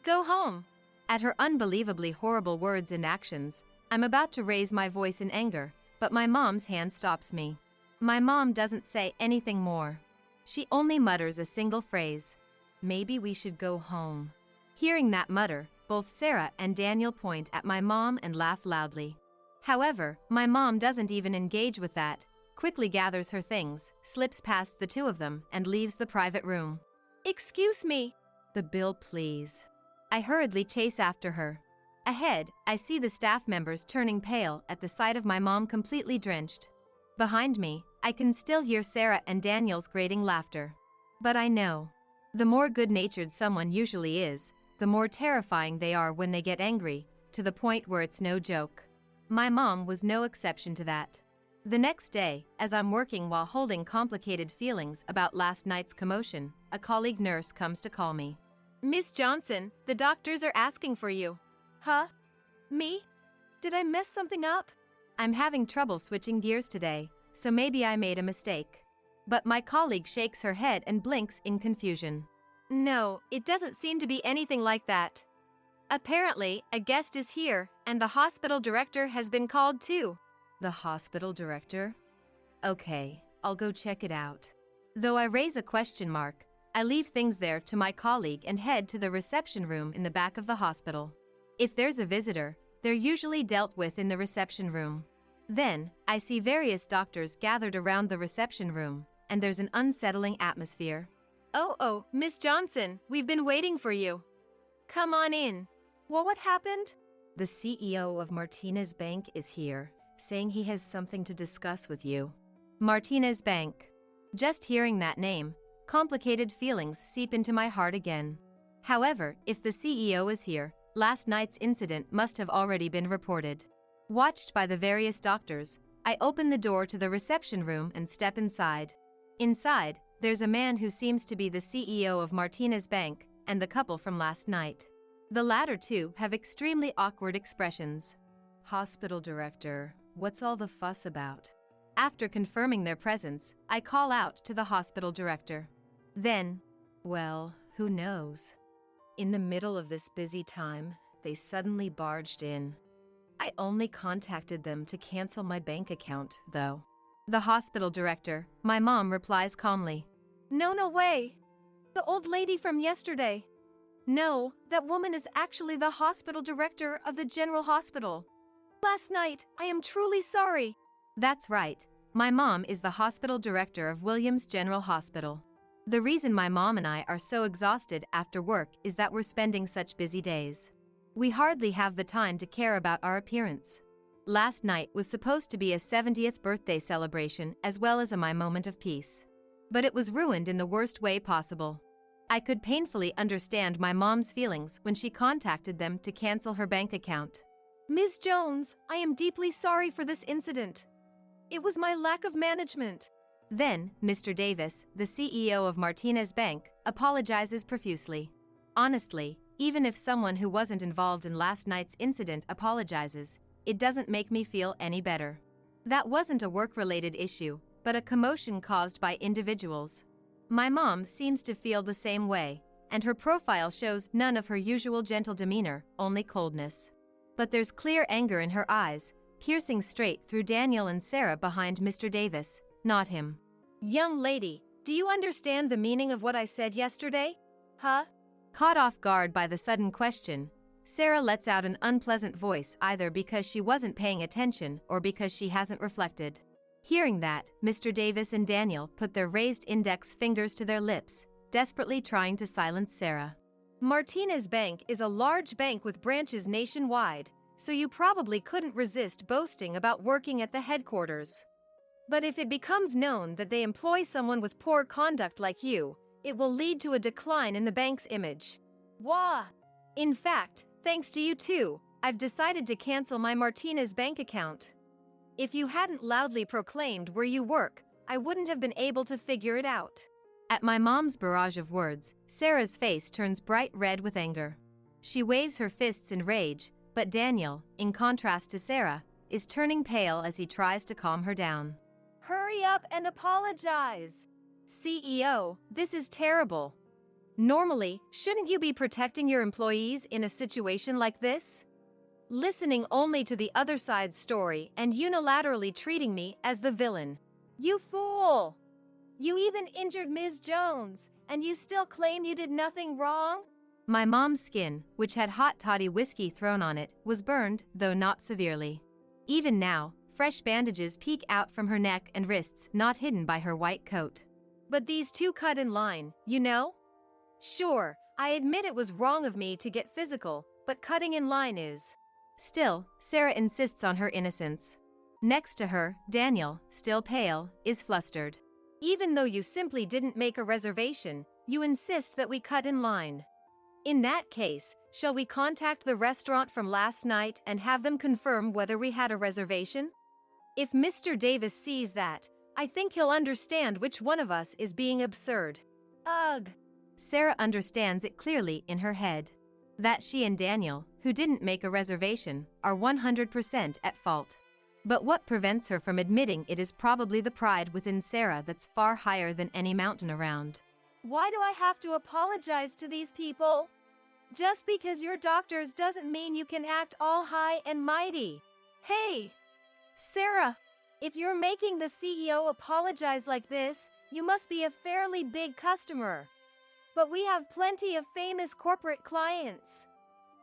Go home. At her unbelievably horrible words and actions, I'm about to raise my voice in anger, but my mom's hand stops me. My mom doesn't say anything more. She only mutters a single phrase. Maybe we should go home. Hearing that mutter, both Sarah and Daniel point at my mom and laugh loudly. However, my mom doesn't even engage with that, quickly gathers her things, slips past the two of them, and leaves the private room. Excuse me. The bill, please. I hurriedly chase after her. Ahead, I see the staff members turning pale at the sight of my mom completely drenched. Behind me, I can still hear Sarah and Daniel's grating laughter. But I know. The more good-natured someone usually is, the more terrifying they are when they get angry, to the point where it's no joke. My mom was no exception to that. The next day, as I'm working while holding complicated feelings about last night's commotion, a colleague nurse comes to call me. Miss Johnson, the doctors are asking for you. Huh? Me? Did I mess something up? I'm having trouble switching gears today, so maybe I made a mistake. But my colleague shakes her head and blinks in confusion. No, it doesn't seem to be anything like that. Apparently, a guest is here, and the hospital director has been called too. The hospital director? Okay, I'll go check it out. Though I raise a question mark, I leave things there to my colleague and head to the reception room in the back of the hospital. If there's a visitor, they're usually dealt with in the reception room. Then, I see various doctors gathered around the reception room, and there's an unsettling atmosphere. Oh, Miss Johnson, we've been waiting for you. Come on in. Well, what happened? The CEO of Martinez Bank is here, saying he has something to discuss with you. Martinez Bank. Just hearing that name, complicated feelings seep into my heart again. However, if the CEO is here, last night's incident must have already been reported. Watched by the various doctors, I open the door to the reception room and step inside. Inside, there's a man who seems to be the CEO of Martinez Bank and the couple from last night. The latter two have extremely awkward expressions. Hospital director, what's all the fuss about? After confirming their presence, I call out to the hospital director. Then, well, who knows? In the middle of this busy time, they suddenly barged in. I only contacted them to cancel my bank account, though. The hospital director, my mom, replies calmly. No way. The old lady from yesterday. No, that woman is actually the hospital director of the general hospital. Last night, I am truly sorry. That's right. My mom is the hospital director of Williams General Hospital. The reason my mom and I are so exhausted after work is that we're spending such busy days. We hardly have the time to care about our appearance. Last night was supposed to be a 70th birthday celebration as well as my moment of peace. But it was ruined in the worst way possible. I could painfully understand my mom's feelings when she contacted them to cancel her bank account. Ms. Jones, I am deeply sorry for this incident. It was my lack of management. Then, Mr. Davis, the CEO of Martinez Bank, apologizes profusely. Honestly, even if someone who wasn't involved in last night's incident apologizes, it doesn't make me feel any better. That wasn't a work-related issue, but a commotion caused by individuals. My mom seems to feel the same way, and her profile shows none of her usual gentle demeanor, only coldness. But there's clear anger in her eyes, piercing straight through Daniel and Sarah behind Mr. Davis, not him. Young lady, do you understand the meaning of what I said yesterday? Huh? Caught off guard by the sudden question, Sarah lets out an unpleasant voice either because she wasn't paying attention or because she hasn't reflected. Hearing that, Mr. Davis and Daniel put their raised index fingers to their lips, desperately trying to silence Sarah. Martinez Bank is a large bank with branches nationwide, so you probably couldn't resist boasting about working at the headquarters. But if it becomes known that they employ someone with poor conduct like you, it will lead to a decline in the bank's image. Wah! In fact, thanks to you too, I've decided to cancel my Martinez Bank account. If you hadn't loudly proclaimed where you work, I wouldn't have been able to figure it out. At my mom's barrage of words, Sarah's face turns bright red with anger. She waves her fists in rage, but Daniel, in contrast to Sarah, is turning pale as he tries to calm her down. Hurry up and apologize! CEO, this is terrible. Normally, shouldn't you be protecting your employees in a situation like this? Listening only to the other side's story and unilaterally treating me as the villain. You fool! You even injured Ms. Jones, and you still claim you did nothing wrong? My mom's skin, which had hot toddy whiskey thrown on it, was burned, though not severely. Even now, fresh bandages peek out from her neck and wrists, not hidden by her white coat. But these two cut in line, you know? Sure, I admit it was wrong of me to get physical, but cutting in line is. Still, Sarah insists on her innocence. Next to her, Daniel, still pale, is flustered. Even though you simply didn't make a reservation, you insist that we cut in line. In that case, shall we contact the restaurant from last night and have them confirm whether we had a reservation? If Mr. Davis sees that, I think he'll understand which one of us is being absurd. Ugh. Sarah understands it clearly in her head. That she and Daniel, who didn't make a reservation, are 100% at fault. But what prevents her from admitting it is probably the pride within Sarah that's far higher than any mountain around. Why do I have to apologize to these people? Just because you're doctors doesn't mean you can act all high and mighty. Hey! Sarah, if you're making the CEO apologize like this, you must be a fairly big customer. But we have plenty of famous corporate clients.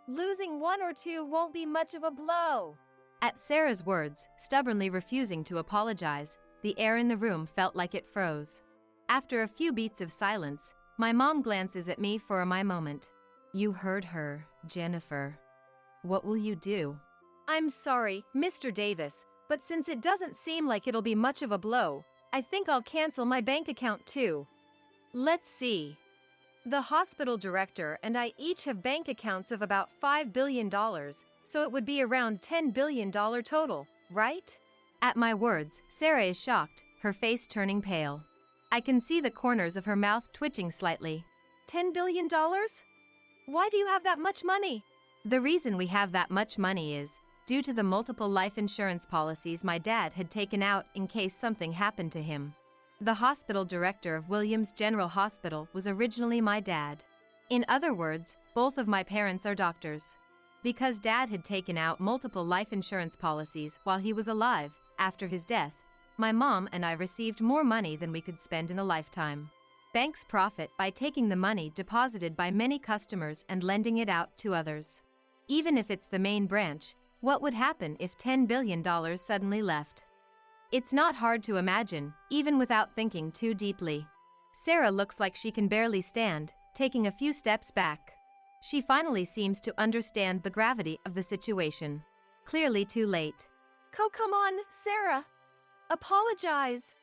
Losing one or two won't be much of a blow. At Sarah's words, stubbornly refusing to apologize, the air in the room felt like it froze. After a few beats of silence, my mom glances at me for my moment. You heard her, Jennifer. What will you do? I'm sorry, Mr. Davis, but since it doesn't seem like it'll be much of a blow, I think I'll cancel my bank account too. Let's see. The hospital director and I each have bank accounts of about $5 billion, so it would be around $10 billion total, right? At my words, Sarah is shocked, her face turning pale. I can see the corners of her mouth twitching slightly. $10 billion? Why do you have that much money? The reason we have that much money is due to the multiple life insurance policies my dad had taken out in case something happened to him. The hospital director of Williams General Hospital was originally my dad. In other words, both of my parents are doctors. Because Dad had taken out multiple life insurance policies while he was alive, after his death, my mom and I received more money than we could spend in a lifetime. Banks profit by taking the money deposited by many customers and lending it out to others. Even if it's the main branch, what would happen if $10 billion suddenly left? It's not hard to imagine, even without thinking too deeply. Sarah looks like she can barely stand, taking a few steps back. She finally seems to understand the gravity of the situation. Clearly too late. Come on, Sarah. Apologize.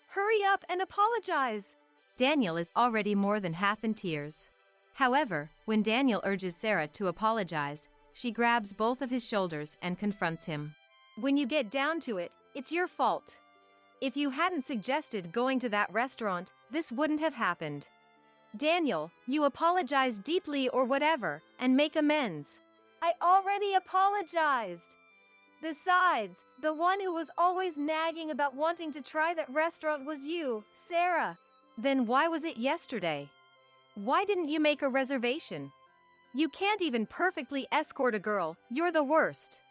Hurry up and apologize. Daniel is already more than half in tears. However, when Daniel urges Sarah to apologize, she grabs both of his shoulders and confronts him. When you get down to it, it's your fault. If you hadn't suggested going to that restaurant, this wouldn't have happened. Daniel, you apologize deeply or whatever, and make amends. I already apologized. Besides, the one who was always nagging about wanting to try that restaurant was you, Sarah. Then why was it yesterday? Why didn't you make a reservation? You can't even perfectly escort a girl, you're the worst.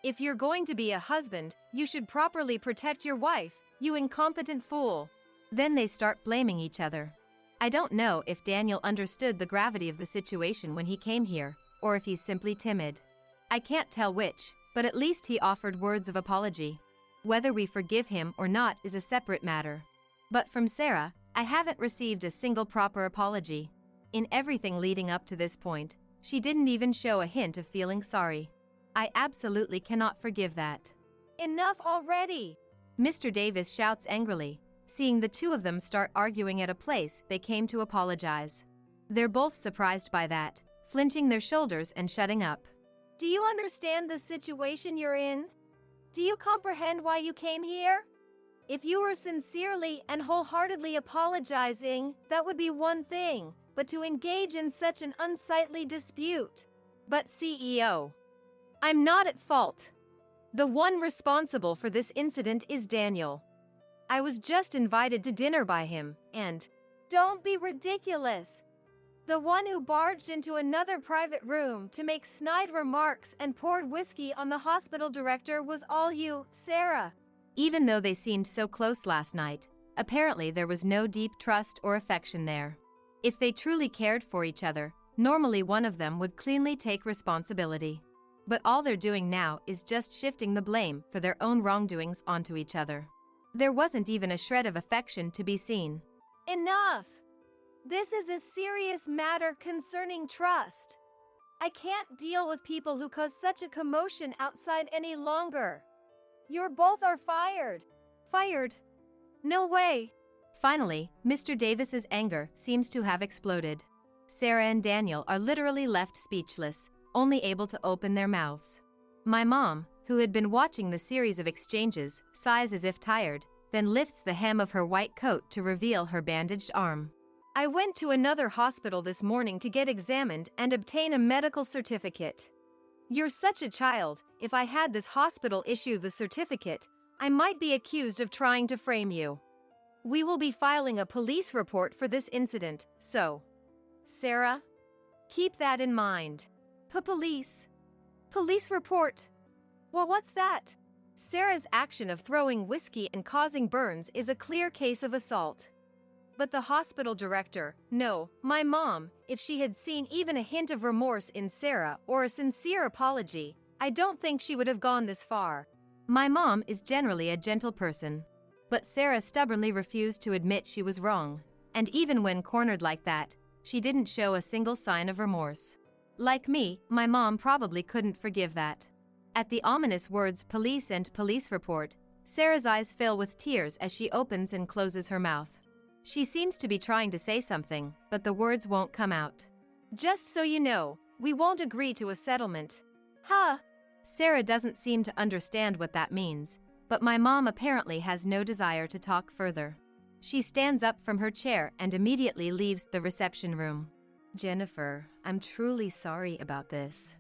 If you're going to be a husband, you should properly protect your wife, you incompetent fool. Then they start blaming each other. I don't know if Daniel understood the gravity of the situation when he came here, or if he's simply timid. I can't tell which, but at least he offered words of apology. Whether we forgive him or not is a separate matter. But from Sarah, I haven't received a single proper apology. In everything leading up to this point, she didn't even show a hint of feeling sorry. I absolutely cannot forgive that. Enough already! Mr. Davis shouts angrily, seeing the two of them start arguing at a place they came to apologize. They're both surprised by that, flinching their shoulders and shutting up. Do you understand the situation you're in? Do you comprehend why you came here? If you were sincerely and wholeheartedly apologizing, that would be one thing, but to engage in such an unsightly dispute. But CEO, I'm not at fault. The one responsible for this incident is Daniel. I was just invited to dinner by him, and… Don't be ridiculous! The one who barged into another private room to make snide remarks and poured whiskey on the hospital director was all you, Sarah. Even though they seemed so close last night, apparently there was no deep trust or affection there. If they truly cared for each other, normally one of them would cleanly take responsibility. But all they're doing now is just shifting the blame for their own wrongdoings onto each other. There wasn't even a shred of affection to be seen. Enough! This is a serious matter concerning trust. I can't deal with people who cause such a commotion outside any longer. You both are fired. Fired? No way! Finally, Mr. Davis's anger seems to have exploded. Sarah and Daniel are literally left speechless, only able to open their mouths. My mom, who had been watching the series of exchanges, sighs as if tired, then lifts the hem of her white coat to reveal her bandaged arm. I went to another hospital this morning to get examined and obtain a medical certificate. You're such a child. If I had this hospital issue the certificate, I might be accused of trying to frame you. We will be filing a police report for this incident, so… Sarah, keep that in mind. Police report. Well, what's that? Sarah's action of throwing whiskey and causing burns is a clear case of assault. But the hospital director, no, my mom, if she had seen even a hint of remorse in Sarah or a sincere apology, I don't think she would have gone this far. My mom is generally a gentle person. But Sarah stubbornly refused to admit she was wrong, and even when cornered like that, she didn't show a single sign of remorse. Like me, my mom probably couldn't forgive that. At the ominous words police and police report, Sarah's eyes fill with tears as she opens and closes her mouth. She seems to be trying to say something, but the words won't come out. Just so you know, we won't agree to a settlement. Huh? Sarah doesn't seem to understand what that means, but my mom apparently has no desire to talk further. She stands up from her chair and immediately leaves the reception room. Jennifer, I'm truly sorry about this.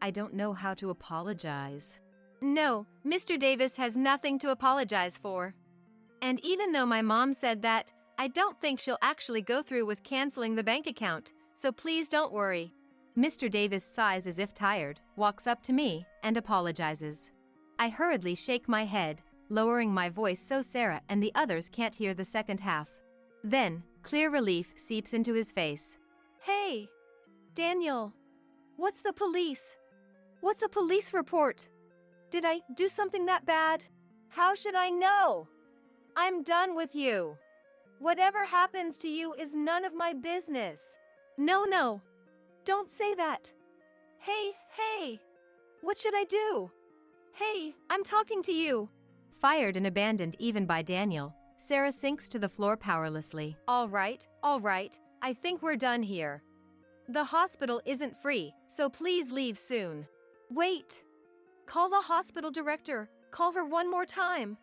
I don't know how to apologize. No, Mr. Davis has nothing to apologize for. And even though my mom said that, I don't think she'll actually go through with canceling the bank account, so please don't worry. Mr. Davis sighs as if tired, walks up to me, and apologizes. I hurriedly shake my head, lowering my voice so Sarah and the others can't hear the second half. Then, clear relief seeps into his face. Hey, Daniel, what's the police? What's a police report? Did I do something that bad? How should I know? I'm done with you. Whatever happens to you is none of my business. No. Don't say that. Hey, what should I do? Hey, I'm talking to you. Fired and abandoned even by Daniel, Sarah sinks to the floor powerlessly. All right, I think we're done here. The hospital isn't free, so please leave soon. Wait. Call the hospital director. Call her one more time.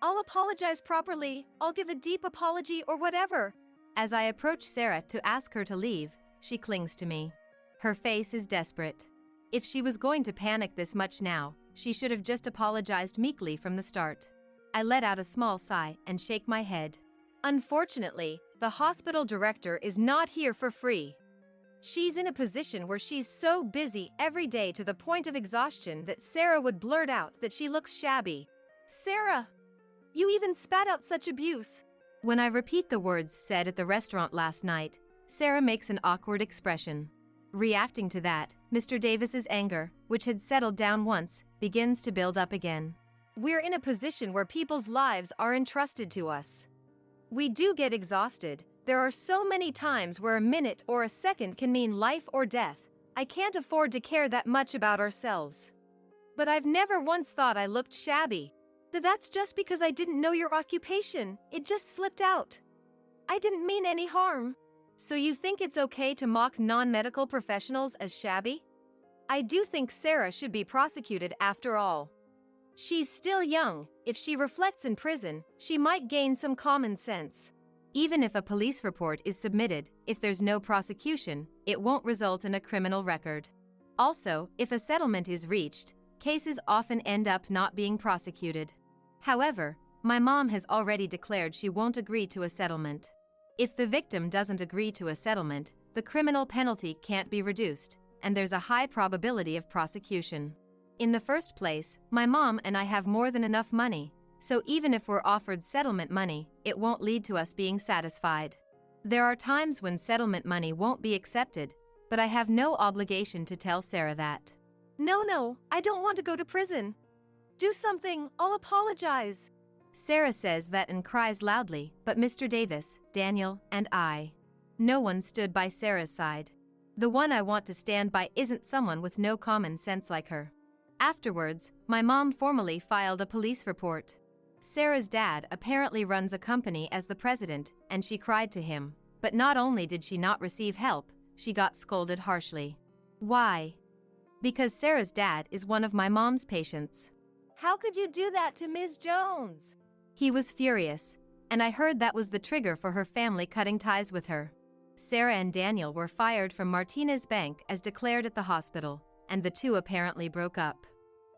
I'll apologize properly. I'll give a deep apology or whatever. As I approach Sarah to ask her to leave, she clings to me. Her face is desperate. If she was going to panic this much now, she should have just apologized meekly from the start. I let out a small sigh and shake my head. Unfortunately, the hospital director is not here for free. She's in a position where she's so busy every day to the point of exhaustion that Sarah would blurt out that she looks shabby. Sarah, you even spat out such abuse. When I repeat the words said at the restaurant last night, Sarah makes an awkward expression. Reacting to that, Mr. Davis's anger, which had settled down once, begins to build up again. We're in a position where people's lives are entrusted to us. We do get exhausted. There are so many times where a minute or a second can mean life or death. I can't afford to care that much about ourselves. But I've never once thought I looked shabby. That's just because I didn't know your occupation. It just slipped out. I didn't mean any harm. So you think it's okay to mock non-medical professionals as shabby? I do think Sarah should be prosecuted after all. She's still young. If she reflects in prison, she might gain some common sense. Even if a police report is submitted, if there's no prosecution, it won't result in a criminal record. Also, if a settlement is reached, cases often end up not being prosecuted. However, my mom has already declared she won't agree to a settlement. If the victim doesn't agree to a settlement, the criminal penalty can't be reduced, and there's a high probability of prosecution. In the first place, my mom and I have more than enough money, so even if we're offered settlement money, it won't lead to us being satisfied. There are times when settlement money won't be accepted, but I have no obligation to tell Sarah that. No, I don't want to go to prison. Do something, I'll apologize. Sarah says that and cries loudly, but Mr. Davis, Daniel, and no one stood by Sarah's side. The one I want to stand by isn't someone with no common sense like her. Afterwards, my mom formally filed a police report. Sarah's dad apparently runs a company as the president, and she cried to him. But not only did she not receive help, she got scolded harshly. Why? Because Sarah's dad is one of my mom's patients. How could you do that to Ms. Jones? He was furious, and I heard that was the trigger for her family cutting ties with her. Sarah and Daniel were fired from Martinez Bank as declared at the hospital, and the two apparently broke up.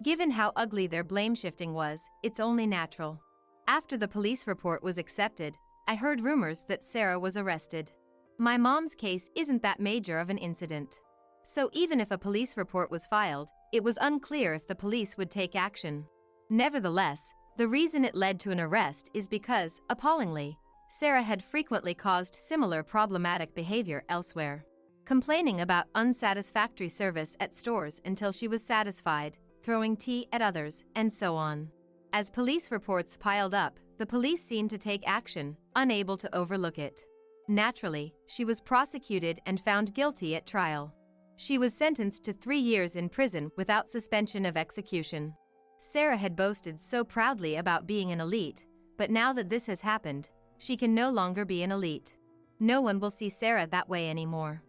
Given how ugly their blame shifting was, it's only natural. After the police report was accepted, I heard rumors that Sarah was arrested. My mom's case isn't that major of an incident. So even if a police report was filed, it was unclear if the police would take action. Nevertheless, the reason it led to an arrest is because, appallingly, Sarah had frequently caused similar problematic behavior elsewhere. Complaining about unsatisfactory service at stores until she was satisfied, throwing tea at others, and so on. As police reports piled up, the police seemed to take action, unable to overlook it. Naturally, she was prosecuted and found guilty at trial. She was sentenced to 3 years in prison without suspension of execution. Sarah had boasted so proudly about being an elite, but now that this has happened, she can no longer be an elite. No one will see Sarah that way anymore.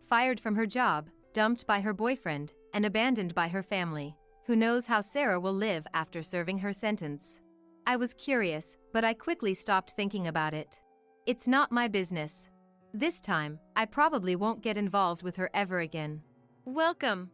Fired from her job, dumped by her boyfriend, and abandoned by her family, who knows how Sarah will live after serving her sentence? I was curious, but I quickly stopped thinking about it. It's not my business. This time, I probably won't get involved with her ever again. Welcome.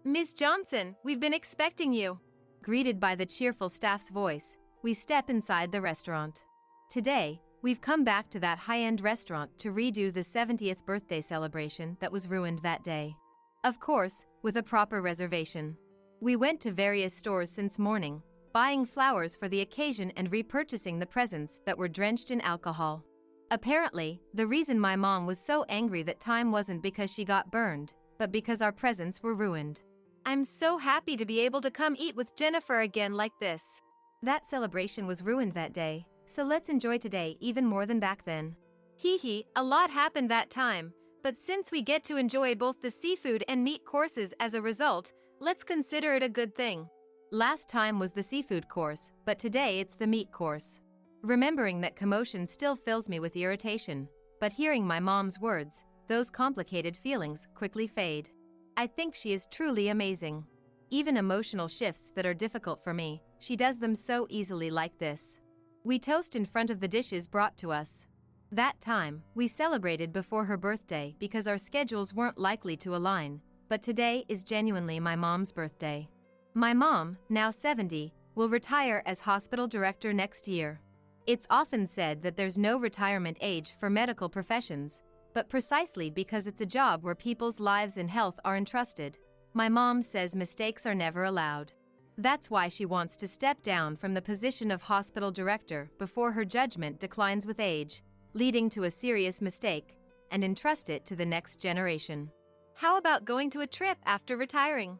Ms. Johnson, we've been expecting you. Greeted by the cheerful staff's voice, we step inside the restaurant. Today, we've come back to that high-end restaurant to redo the 70th birthday celebration that was ruined that day. Of course, with a proper reservation. We went to various stores since morning, buying flowers for the occasion and repurchasing the presents that were drenched in alcohol. Apparently, the reason my mom was so angry that time wasn't because she got burned, but because our presents were ruined. I'm so happy to be able to come eat with Jennifer again like this. That celebration was ruined that day, so let's enjoy today even more than back then. Hee, a lot happened that time, but since we get to enjoy both the seafood and meat courses as a result, let's consider it a good thing. Last time was the seafood course, but today it's the meat course. Remembering that commotion still fills me with irritation, but hearing my mom's words, those complicated feelings quickly fade. I think she is truly amazing. Even emotional shifts that are difficult for me, she does them so easily like this. We toast in front of the dishes brought to us. That time, we celebrated before her birthday because our schedules weren't likely to align, but today is genuinely my mom's birthday. My mom, now 70, will retire as hospital director next year. It's often said that there's no retirement age for medical professions, but precisely because it's a job where people's lives and health are entrusted. My mom says mistakes are never allowed. That's why she wants to step down from the position of hospital director before her judgment declines with age, leading to a serious mistake, and entrust it to the next generation. How about going to a trip after retiring?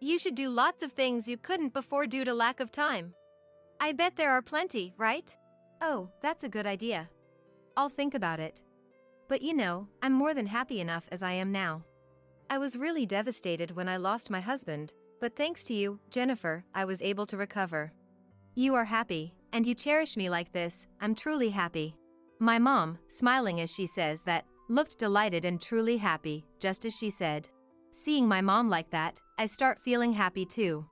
You should do lots of things you couldn't before due to lack of time. I bet there are plenty, right? Oh, that's a good idea. I'll think about it. But I'm more than happy enough as I am now. I was really devastated when I lost my husband, but thanks to you, Jennifer, I was able to recover. You are happy, and you cherish me like this. I'm truly happy. My mom, smiling as she says that, looked delighted and truly happy, just as she said. Seeing my mom like that, I start feeling happy too.